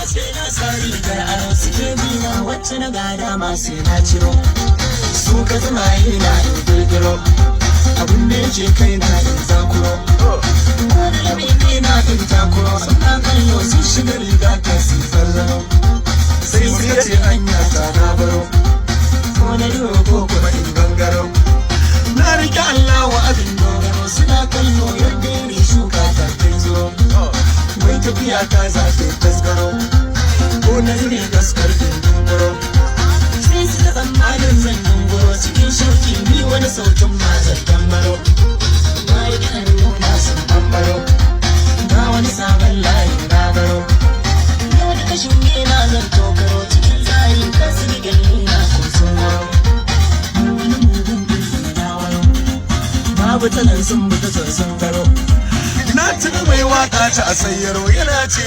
sai na sari gar aro suke bina wacce na gada ma sai na ciro su ka zama yana in girgiro abin da yake kai na in zakuro ko da lamini na in takuro sannan kallo sun shiga riga ta su tsallaro sai suka ce anya ta na baro ko na yi ko kuma in gangaro na rike Allah wa abin dogaro suna kallo yadda yare shuka ta kai zo wai tafiya ta zafe tasgaro ko na zire gaskar in dunguro sai suka tsammanin zan dunguro cikin shauki ni wani sautin mazar tambaro na yi ganin nuna sun bambaro na wani sabon layi na baro yau da kashin gina zan tokaro cikin tsari kasu digan nuna kun sun waro wani mugun birni na waro babu tanan sun buga sun karo na tuna mai waka ta a sayyaro yana ce